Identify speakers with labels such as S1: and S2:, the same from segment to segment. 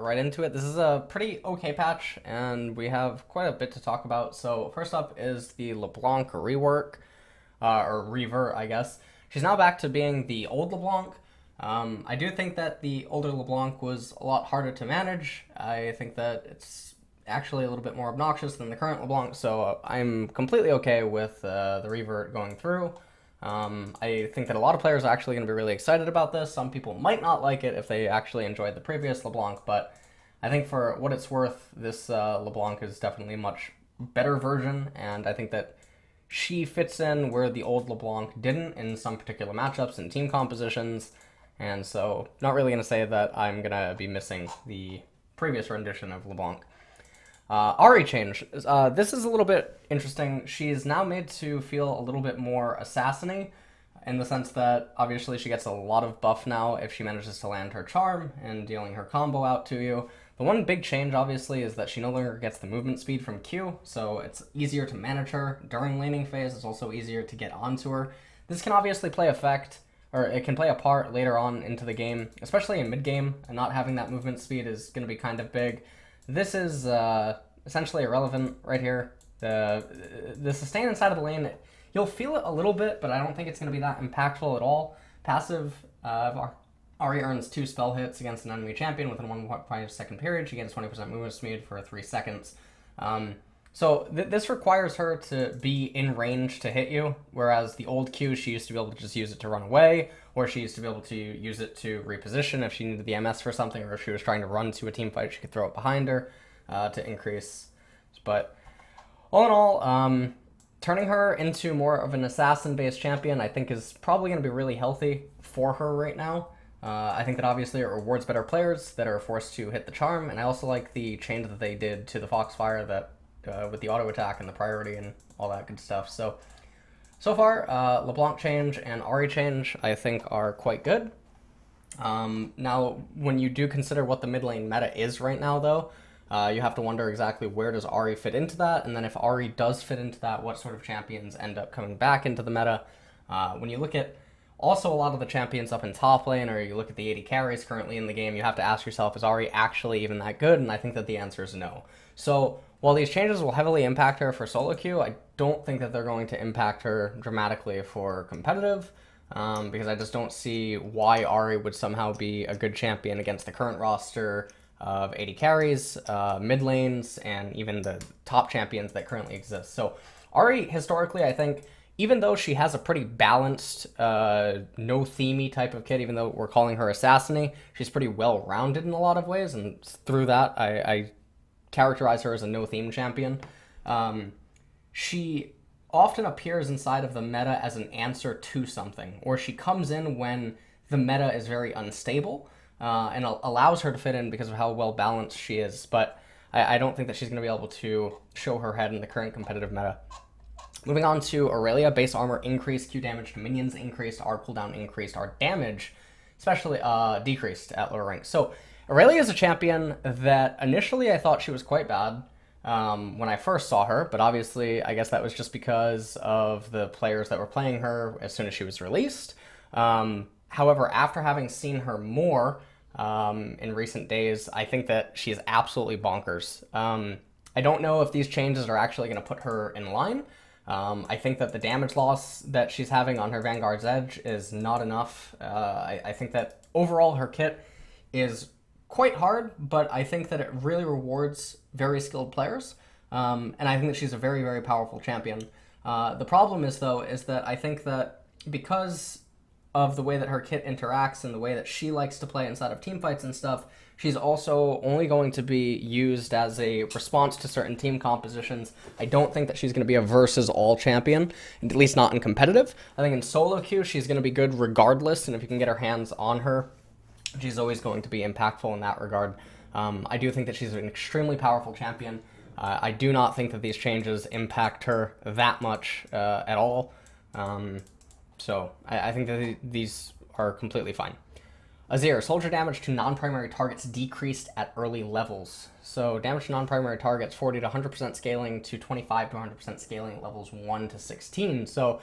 S1: Right into it. This is a pretty okay patch, and we have quite a bit to talk about. So first up is the LeBlanc rework, or revert, I guess. She's now back to being the old LeBlanc. I do think that the older LeBlanc was a lot harder to manage. I think that it's actually a little bit more obnoxious than the current LeBlanc, so I'm completely okay with the revert going through. I think that a lot of players are actually going to be really excited about this. Some people might not like it if they actually enjoyed the previous LeBlanc, but I think for what it's worth, this LeBlanc is definitely a much better version, and I think that she fits in where the old LeBlanc didn't in some particular matchups and team compositions, and so not really going to say that I'm going to be missing the previous rendition of LeBlanc. Ahri change. This is a little bit interesting. She's now made to feel a little bit more assassin-y, in the sense that obviously she gets a lot of buff now if she manages to land her charm and dealing her combo out to you. The one big change, obviously, is that she no longer gets the movement speed from Q, so it's easier to manage her during laning phase. It's also easier to get onto her. This can obviously play effect, or it can play a part later on into the game, especially in mid-game, and not having that movement speed is going to be kind of big. This is essentially irrelevant right here. The sustain inside of the lane, you'll feel it a little bit, but I don't think it's going to be that impactful at all. Passive, Ahri earns 2 spell hits against an enemy champion within 1.5 second period. She gets 20% movement speed for 3 seconds. So this requires her to be in range to hit you, whereas the old Q, she used to be able to just use it to run away, or she used to be able to use it to reposition if she needed the MS for something, or if she was trying to run to a team fight, she could throw it behind her to increase. But all in all, turning her into more of an assassin-based champion, I think is probably going to be really healthy for her right now. I think that obviously it rewards better players that are forced to hit the charm, and I also like the change that they did to the Foxfire that with the auto attack and the priority and all that good stuff. So far, LeBlanc change and Ahri change I think are quite good. Now, when you do consider what the mid lane meta is right now, though, you have to wonder exactly where does Ahri fit into that, and then if Ahri does fit into that, what sort of champions end up coming back into the meta. When you look at also a lot of the champions up in top lane, or you look at the 80 carries currently in the game, you have to ask yourself, is Ahri actually even that good? And I think that the answer is no. So while these changes will heavily impact her for solo queue, I don't think that they're going to impact her dramatically for competitive, because I just don't see why Ahri would somehow be a good champion against the current roster of 80 carries, mid lanes, and even the top champions that currently exist. So Ahri, historically, I think, even though she has a pretty balanced, no-themey type of kit, even though we're calling her assassin-y, she's pretty well-rounded in a lot of ways, and through that, I characterize her as a no-theme champion. She often appears inside of the meta as an answer to something, or she comes in when the meta is very unstable, and allows her to fit in because of how well-balanced she is, but I don't think that she's going to be able to show her head in the current competitive meta. Moving on to Aurelia, base armor increased, Q damage to minions increased, R cooldown increased, R damage especially decreased at lower ranks. So Aurelia is a champion that initially I thought she was quite bad when I first saw her, but obviously I guess that was just because of the players that were playing her as soon as she was released. However, after having seen her more in recent days, I think that she is absolutely bonkers. I don't know if these changes are actually going to put her in line. I think that the damage loss that she's having on her Vanguard's Edge is not enough. I think that overall her kit is quite hard, but I think that it really rewards very skilled players. And I think that she's a very, very powerful champion. The problem is, though, is that I think that because of the way that her kit interacts and the way that she likes to play inside of teamfights and stuff, she's also only going to be used as a response to certain team compositions. I don't think that she's going to be a versus all champion, at least not in competitive. I think in solo queue, she's going to be good regardless, and if you can get her hands on her, she's always going to be impactful in that regard. I do think that she's an extremely powerful champion. I do not think that these changes impact her that much at all. So I think that these are completely fine. Azir, soldier damage to non-primary targets decreased at early levels. So damage to non-primary targets, 40 to 100% scaling to 25 to 100% scaling at levels 1 to 16. So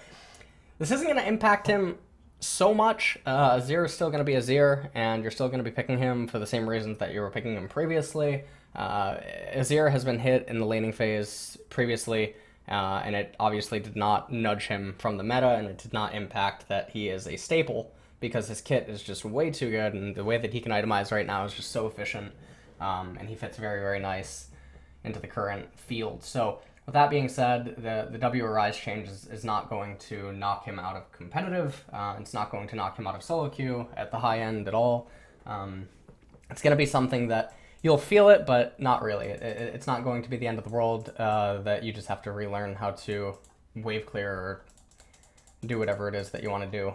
S1: this isn't going to impact him so much. Azir is still going to be Azir, and you're still going to be picking him for the same reasons that you were picking him previously. Azir has been hit in the laning phase previously, and it obviously did not nudge him from the meta, and it did not impact that he is a staple, because his kit is just way too good, and the way that he can itemize right now is just so efficient, and he fits very, very nice into the current field. So with that being said, the W Arise change is not going to knock him out of competitive. It's not going to knock him out of solo queue at the high end at all. It's going to be something that you'll feel it, but not really. It's not going to be the end of the world, that you just have to relearn how to wave clear or do whatever it is that you want to do.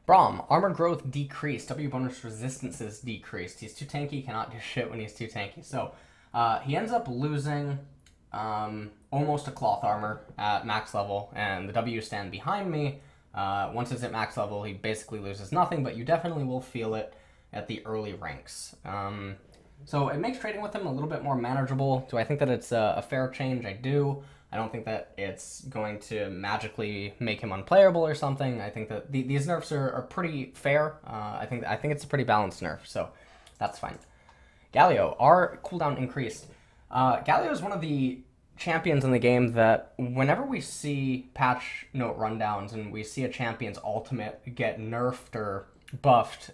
S1: Braum, armor growth decreased, W bonus resistances decreased. He's too tanky, cannot do shit when he's too tanky. So he ends up losing almost a cloth armor at max level, and the W stand behind me, once it's at max level, he basically loses nothing, but you definitely will feel it at the early ranks. So it makes trading with him a little bit more manageable. Do I think that it's a fair change? I do. I don't think that it's going to magically make him unplayable or something. I think that these nerfs are pretty fair. I think it's a pretty balanced nerf, so that's fine. Galio, our cooldown increased. Galio is one of the champions in the game that whenever we see patch note rundowns and we see a champion's ultimate get nerfed or buffed,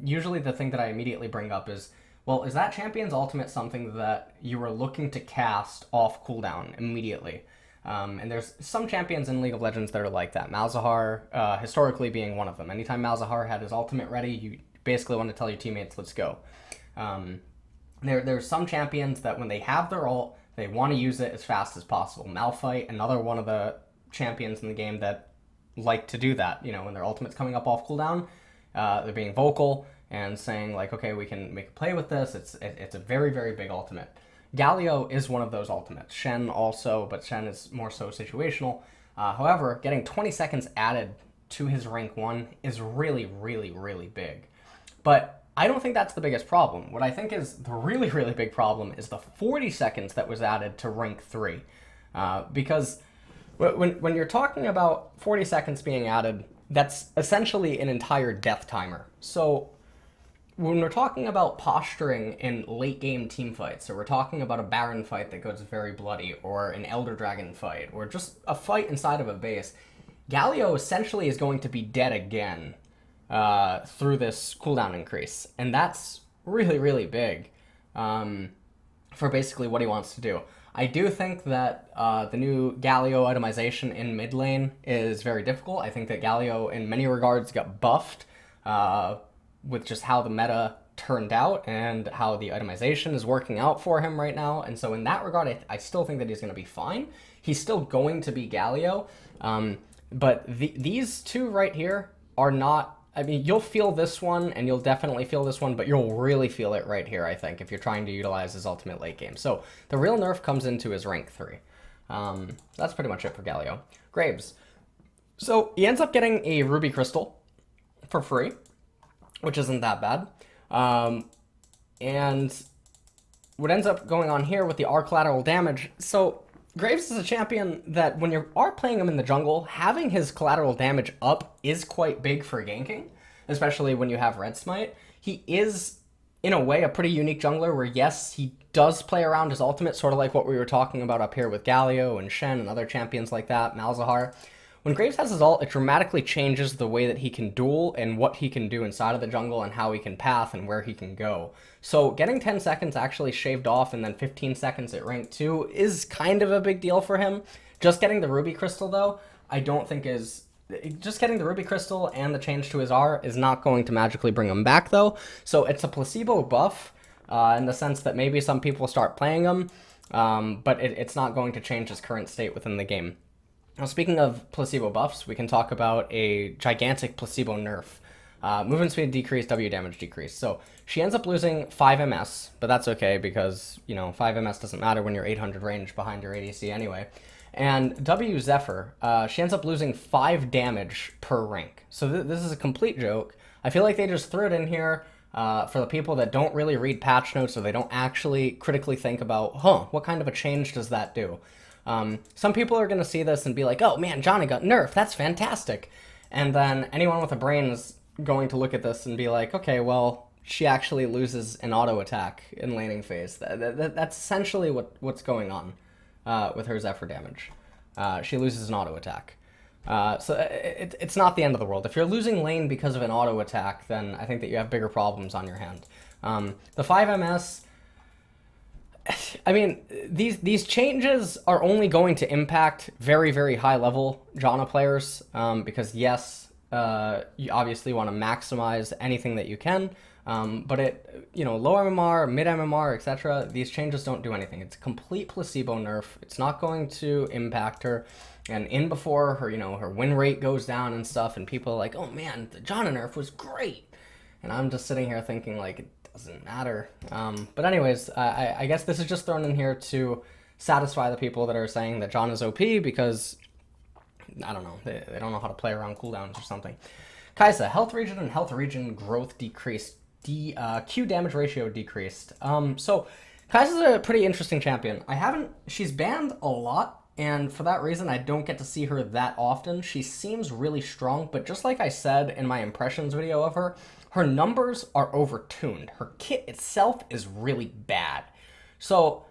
S1: usually the thing that I immediately bring up is, well, is that champion's ultimate something that you were looking to cast off cooldown immediately? And there's some champions in League of Legends that are like that. Malzahar, historically being one of them. Anytime Malzahar had his ultimate ready, you basically want to tell your teammates, let's go. There's some champions that when they have their ult, they want to use it as fast as possible. Malphite, another one of the champions in the game that like to do that. You know, when their ultimate's coming up off cooldown, they're being vocal and saying like, okay, we can play with this. It's a very, very big ultimate. Galio is one of those ultimates. Shen also, but Shen is more so situational. However, getting 20 seconds added to his rank 1 is really, really, really big. But I don't think that's the biggest problem. What I think is the really, really big problem is the 40 seconds that was added to rank 3. Because when you're talking about 40 seconds being added, that's essentially an entire death timer. So when we're talking about posturing in late game team fights, or we're talking about a Baron fight that goes very bloody, or an Elder Dragon fight, or just a fight inside of a base, Galio essentially is going to be dead again through this cooldown increase. And that's really, really big for basically what he wants to do. I do think that the new Galio itemization in mid lane is very difficult. I think that Galio, in many regards, got buffed with just how the meta turned out and how the itemization is working out for him right now. And so in that regard, I still think that he's going to be fine. He's still going to be Galio. But these two right here are not... I mean, you'll feel this one, and you'll definitely feel this one, but you'll really feel it right here, I think, if you're trying to utilize his ultimate late game. So the real nerf comes into his rank 3. That's pretty much it for Galio. Graves. So he ends up getting a Ruby Crystal for free, which isn't that bad. And what ends up going on here with the R collateral damage, so Graves is a champion that when you are playing him in the jungle, having his collateral damage up is quite big for ganking, especially when you have Red Smite. He is, in a way, a pretty unique jungler where, yes, he does play around his ultimate, sort of like what we were talking about up here with Galio and Shen and other champions like that, Malzahar. When Graves has his ult, it dramatically changes the way that he can duel and what he can do inside of the jungle and how he can path and where he can go. So getting 10 seconds actually shaved off and then 15 seconds at rank 2 is kind of a big deal for him. Just getting the Ruby Crystal, though, I don't think is... Just getting the Ruby Crystal and the change to his R is not going to magically bring him back, though. So it's a placebo buff in the sense that maybe some people start playing him, but it's not going to change his current state within the game. Now, speaking of placebo buffs, we can talk about a gigantic placebo nerf. Movement speed decrease, W damage decrease. So she ends up losing 5 MS, but that's okay because, you know, 5 MS doesn't matter when you're 800 range behind your ADC anyway. And W Zephyr, she ends up losing 5 damage per rank. So this is a complete joke. I feel like they just threw it in here for the people that don't really read patch notes or they don't actually critically think about, what kind of a change does that do? Some people are going to see this and be like, oh man, Johnny got nerfed, that's fantastic. And then anyone with a brain is going to look at this and be like, okay, well, she actually loses an auto attack in laning phase. That's essentially what's going on with her Zephyr damage. She loses an auto attack. So it's not the end of the world. If you're losing lane because of an auto attack, then I think that you have bigger problems on your hand. The 5MS, I mean, these changes are only going to impact very, very high level Janna players, because yes, you obviously want to maximize anything that you can, but low MMR, mid MMR, etc., these changes don't do anything. It's a complete placebo nerf. It's not going to impact her. And in before her, her win rate goes down and stuff, and people are like, oh man, the Janna nerf was great. And I'm just sitting here thinking, like, it doesn't matter. But anyways, I guess this is just thrown in here to satisfy the people that are saying that Janna's OP because, I don't know, they don't know how to play around cooldowns or something. Kai'Sa, health regen and health regen growth decreased. Q damage ratio decreased. So Kai'Sa's a pretty interesting champion. She's banned a lot. And for that reason, I don't get to see her that often. She seems really strong, but just like I said in my impressions video of her, her numbers are overtuned. Her kit itself is really bad. So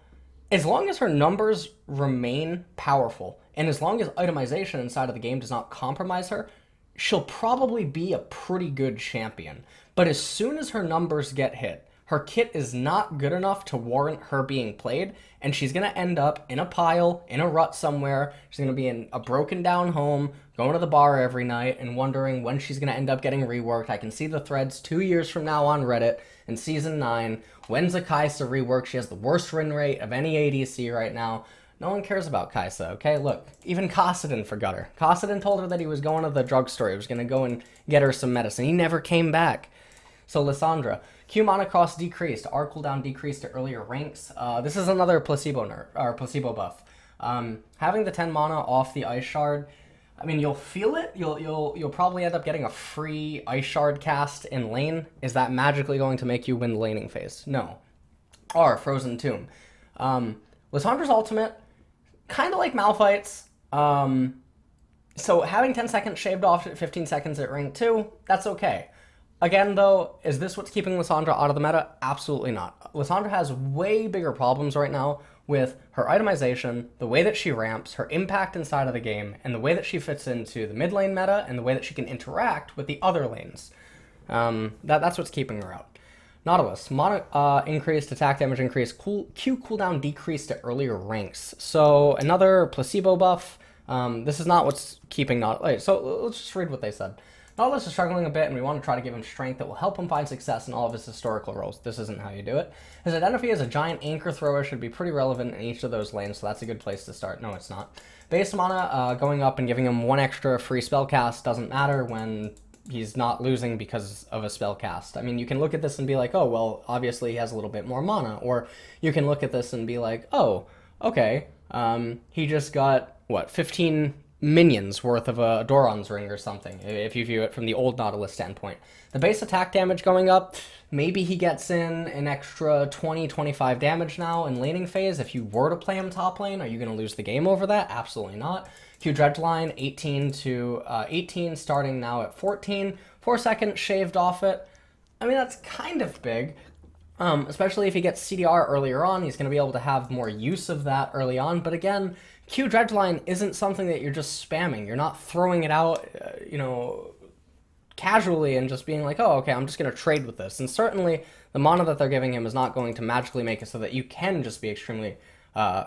S1: as long as her numbers remain powerful, and as long as itemization inside of the game does not compromise her, she'll probably be a pretty good champion. But as soon as her numbers get hit, her kit is not good enough to warrant her being played, and she's going to end up in a pile, in a rut somewhere. She's going to be in a broken down home, going to the bar every night, and wondering when she's going to end up getting reworked. I can see the threads 2 years from now on Reddit in Season 9. When's a Kai'Sa rework? She has the worst win rate of any ADC right now. No one cares about Kai'Sa, okay? Look, even Kassadin forgot her. Kassadin told her that he was going to the drugstore. He was going to go and get her some medicine. He never came back. So Lissandra, Q mana cost decreased, R cooldown decreased to earlier ranks. This is another placebo buff. Having the 10 mana off the Ice Shard, I mean, you'll feel it. You'll probably end up getting a free Ice Shard cast in lane. Is that magically going to make you win the laning phase? No. R Frozen Tomb. Lissandra's ultimate, kind of like Malphite's. So having 10 seconds shaved off at 15 seconds at rank 2, that's okay. Again, though, is this what's keeping Lissandra out of the meta? Absolutely not. Lissandra has way bigger problems right now with her itemization, the way that she ramps, her impact inside of the game, and the way that she fits into the mid lane meta, and the way that she can interact with the other lanes. That's what's keeping her out. Nautilus, mana increased, attack damage increased, Q cooldown decreased to earlier ranks. So another placebo buff. This is not what's keeping Nautilus. So let's just read what they said. Nautilus is struggling a bit, and we want to try to give him strength that will help him find success in all of his historical roles. This isn't how you do it. His identity as a giant anchor thrower should be pretty relevant in each of those lanes, so that's a good place to start. No, it's not. Base mana going up and giving him one extra free spell cast doesn't matter when he's not losing because of a spell cast. I mean, you can look at this and be like, oh, well, obviously he has a little bit more mana. Or you can look at this and be like, oh, okay, he just got, 15 minions worth of a Doran's ring or something, if you view it from the old Nautilus standpoint. The base attack damage going up, maybe he gets in an extra 20-25 damage now in laning phase. If you were to play him top lane, are you going to lose the game over that? Absolutely not. Q dredge line, 18 to 18, starting now at 14. 4 seconds shaved off it. I mean, that's kind of big. Especially if he gets CDR earlier on, he's going to be able to have more use of that early on. But again, Q dredge line isn't something that you're just spamming. You're not throwing it out, casually and just being like, oh, okay, I'm just going to trade with this. And certainly the mana that they're giving him is not going to magically make it so that you can just be extremely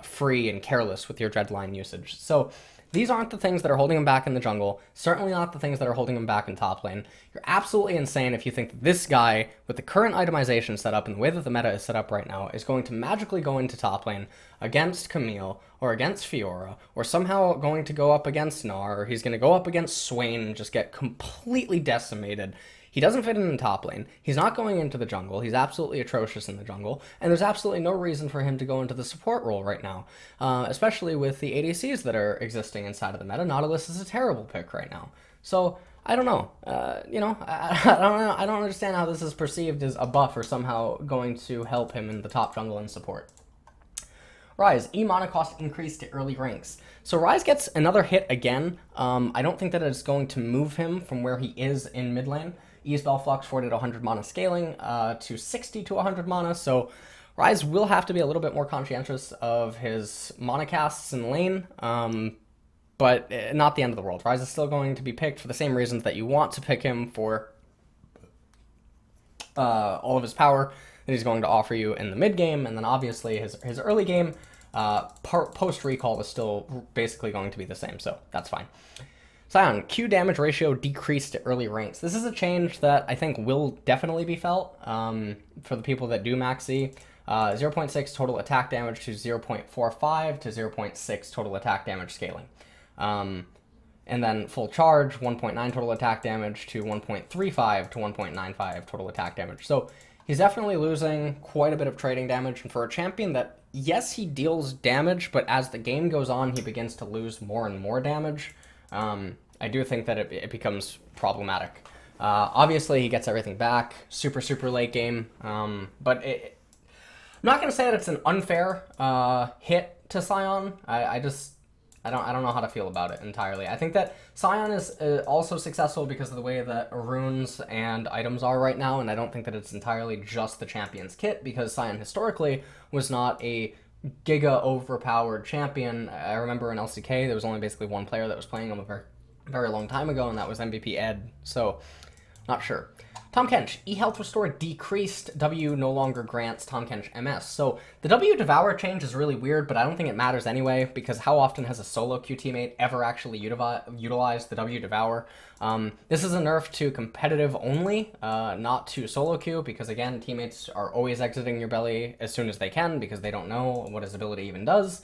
S1: free and careless with your dredge line usage. So these aren't the things that are holding him back in the jungle, certainly not the things that are holding him back in top lane. You're absolutely insane if you think that this guy, with the current itemization setup and the way that the meta is set up right now, is going to magically go into top lane against Camille, or against Fiora, or somehow going to go up against Gnar, or he's going to go up against Swain and just get completely decimated. He doesn't fit in top lane. He's not going into the jungle. He's absolutely atrocious in the jungle. And there's absolutely no reason for him to go into the support role right now, especially with the ADCs that are existing inside of the meta. Nautilus is a terrible pick right now. So I don't know. I don't know. I don't understand how this is perceived as a buff or somehow going to help him in the top jungle and support. Rise, E mana cost increase to early ranks. So Rise gets another hit again. I don't think that it's going to move him from where he is in mid lane. E spell flux 40 to 100 mana scaling to 60 to 100 mana. So Rise will have to be a little bit more conscientious of his mana casts in lane. But not the end of the world. Rise is still going to be picked for the same reasons that you want to pick him for all of his power that he's going to offer you in the mid game, and then obviously his early game post recall is still basically going to be the same, so that's fine. Sion, Q damage ratio decreased to early ranks. This is a change that I think will definitely be felt for the people that do max E. 0.6 total attack damage to 0.45 to 0.6 total attack damage scaling. And then full charge, 1.9 total attack damage to 1.35 to 1.95 total attack damage. So he's definitely losing quite a bit of trading damage. And for a champion that, yes, he deals damage, but as the game goes on, he begins to lose more and more damage. I do think that it becomes problematic. Obviously, he gets everything back. Super, super late game. But I'm not going to say that it's an unfair hit to Sion. I don't know how to feel about it entirely. I think that Sion is also successful because of the way that runes and items are right now, and I don't think that it's entirely just the champion's kit, because Sion historically was not a giga overpowered champion. I remember in LCK there was only basically one player that was playing him a very, very long time ago, and that was MVP Ed, so not sure. Tahm Kench, E health restore decreased, W no longer grants Tahm Kench MS. So the W devour change is really weird, but I don't think it matters anyway, because how often has a solo queue teammate ever actually utilized the W devour? This is a nerf to competitive only, not to solo queue, because again, teammates are always exiting your belly as soon as they can, because they don't know what his ability even does.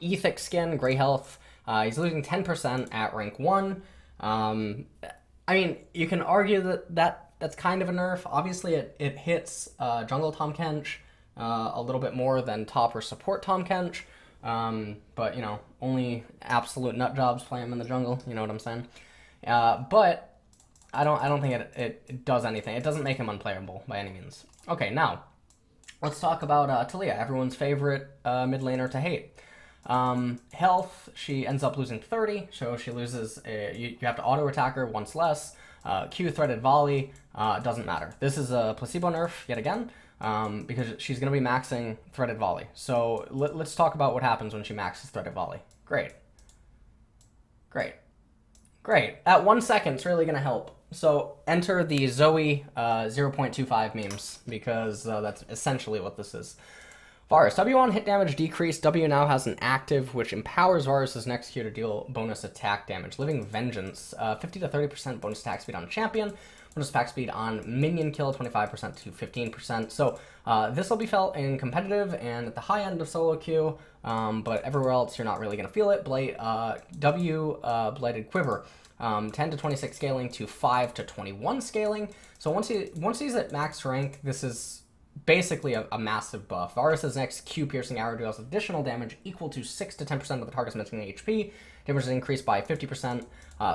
S1: E thick skin, gray health, he's losing 10% at rank 1. I mean, you can argue that that's kind of a nerf. Obviously, it hits jungle Tahm Kench a little bit more than top or support Tahm Kench. But, you know, only absolute nut jobs play him in the jungle. You know what I'm saying? But I don't think it does anything. It doesn't make him unplayable by any means. Okay, now let's talk about Taliyah, everyone's favorite mid laner to hate. Health, she ends up losing 30, so she loses, you have to auto attack her once less. Q threaded volley, doesn't matter. This is a placebo nerf yet again, because she's going to be maxing threaded volley. So let's talk about what happens when she maxes threaded volley. Great. At 1 second, it's really going to help. So enter the Zoe 0.25 memes, because that's essentially what this is. Varus, W on hit damage decreased. W now has an active, which empowers Varus' next Q to deal bonus attack damage. Living Vengeance, 50 to 30% bonus attack speed on champion. Bonus attack speed on minion kill, 25% to 15%. So this will be felt in competitive and at the high end of solo queue, but everywhere else you're not really going to feel it. W Blighted Quiver, 10 to 26 scaling to 5 to 21 scaling. So once he's at max rank, this is basically a massive buff. Varus' next Q piercing arrow deals additional damage equal to 6 to 10% of the target's missing HP. Damage is increased by 50%,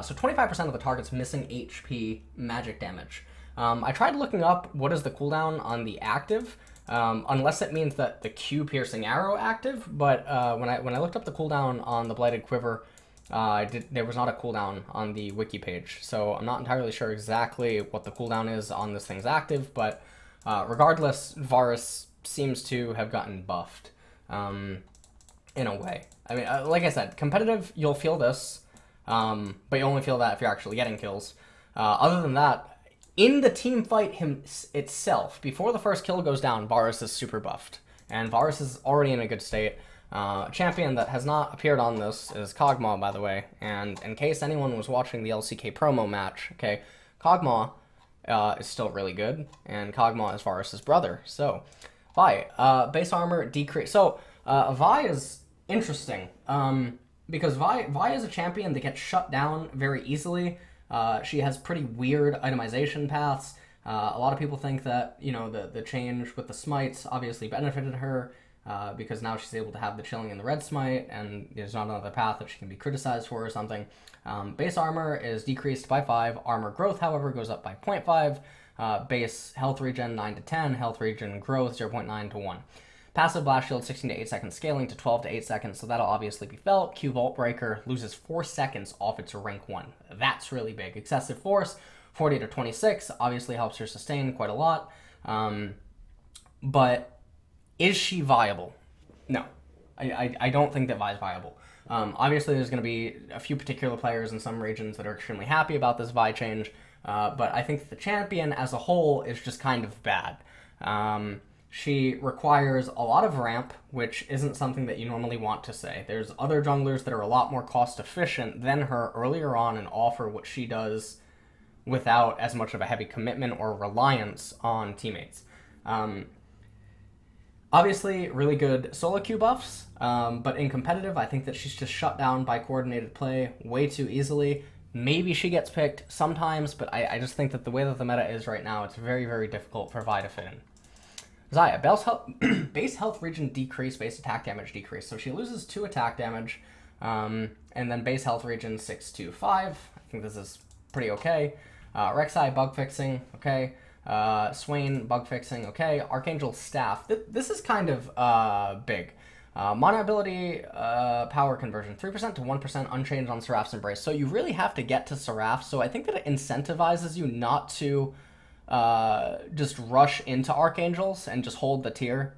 S1: so 25% of the target's missing HP magic damage. I tried looking up what is the cooldown on the active, unless it means that the Q piercing arrow active, but when I looked up the cooldown on the Blighted Quiver, there was not a cooldown on the wiki page, so I'm not entirely sure exactly what the cooldown is on this thing's active, but regardless, Varus seems to have gotten buffed in a way. I mean, like I said, competitive, you'll feel this, but you only feel that if you're actually getting kills. Other than that, in the team fight itself, before the first kill goes down, Varus is super buffed. And Varus is already in a good state. A champion that has not appeared on this is Kog'Maw, by the way. And in case anyone was watching the LCK promo match, okay, Kog'Maw is still really good, and Kog'Maw is Varus' brother. So, Vi, base armor decrease. So, Vi is interesting, because Vi is a champion that gets shut down very easily. She has pretty weird itemization paths. A lot of people think that, you know, the change with the smites obviously benefited her, because now she's able to have the chilling and the red smite, and there's not another path that she can be criticized for or something. Base armor is decreased by 5. Armor growth, however, goes up by 0.5. Base health regen 9 to 10. Health regen growth 0.9 to 1. Passive Blast Shield, 16 to 8 seconds, scaling to 12 to 8 seconds, so that'll obviously be felt. Q Vault Breaker loses 4 seconds off its rank 1. That's really big. Excessive Force, 40 to 26, obviously helps her sustain quite a lot. But is she viable? No. I don't think that Vi is viable. Obviously, there's going to be a few particular players in some regions that are extremely happy about this Vi change, but I think the champion as a whole is just kind of bad. She requires a lot of ramp, which isn't something that you normally want to say. There's other junglers that are a lot more cost efficient than her earlier on and offer what she does without as much of a heavy commitment or reliance on teammates. Obviously, really good solo queue buffs, but in competitive, I think that she's just shut down by coordinated play way too easily. Maybe she gets picked sometimes, but I just think that the way that the meta is right now, it's very, very difficult for Vi to fit in. Xayah, base health region decrease, base attack damage decrease. So she loses 2 attack damage, and then base health region 6 to 5. I think this is pretty okay. Rek'Sai bug fixing, okay. Swain bug fixing, okay. Archangel staff. This is kind of big. Mana ability power conversion, 3% to 1% unchanged on Seraph's Embrace. So you really have to get to Seraph. So I think that it incentivizes you not to just rush into Archangels and just hold the tier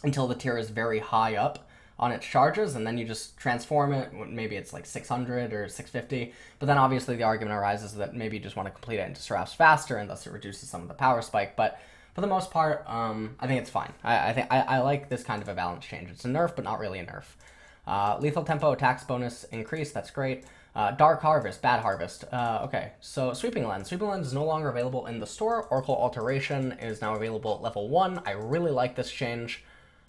S1: until the tier is very high up on its charges, and then you just transform it. Maybe it's like 600 or 650, but then obviously the argument arises that maybe you just want to complete it into Seraphs faster, and thus it reduces some of the power spike. But for the most part, I think it's fine. I think I like this kind of a balance change. It's a nerf, but not really a nerf. Lethal tempo attacks bonus increase. That's great. Dark Harvest, Bad Harvest. Okay, so Sweeping Lens. Sweeping Lens is no longer available in the store. Oracle Alteration is now available at level 1. I really like this change.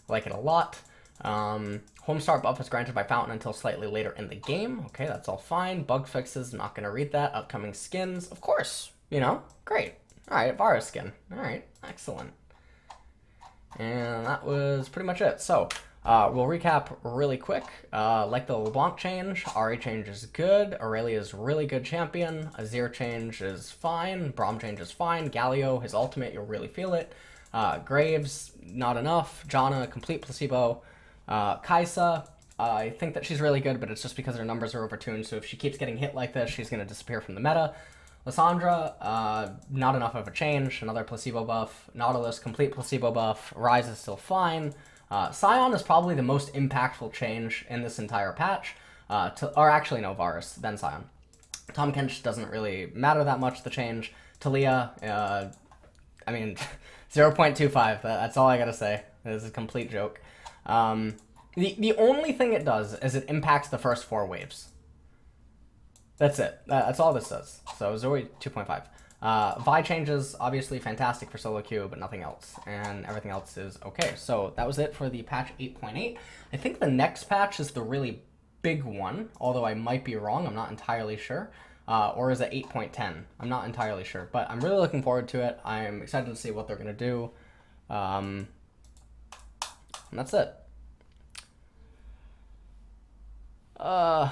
S1: I like it a lot. Homestart buff is granted by Fountain until slightly later in the game. Okay, that's all fine. Bug fixes, not going to read that. Upcoming skins, of course. You know, great. All right, Varus skin. All right, excellent. And that was pretty much it. So, we'll recap really quick. Like the LeBlanc change, Ahri change is good. Aurelia's really good champion. Azir change is fine. Braum change is fine. Galio, his ultimate, you'll really feel it. Graves, not enough. Janna, complete placebo. Kai'Sa, I think that she's really good, but it's just because her numbers are overtuned, so if she keeps getting hit like this, she's going to disappear from the meta. Lissandra, not enough of a change. Another placebo buff. Nautilus, complete placebo buff. Ryze is still fine. Sion is probably the most impactful change in this entire patch. Or actually, no, Varus, then Sion. Tahm Kench doesn't really matter that much, the change. Taliyah, I mean, 0.25, that's all I gotta say. This is a complete joke. The only thing it does is it impacts the first 4 waves. That's it. That's all this does. So Zoe 2.5. Vi changes, obviously fantastic for solo queue, but nothing else. And everything else is okay. So that was it for the patch 8.8. I think the next patch is the really big one, although I might be wrong. I'm not entirely sure. Or is it 8.10? I'm not entirely sure, but I'm really looking forward to it. I'm excited to see what they're going to do. And that's it. Okay.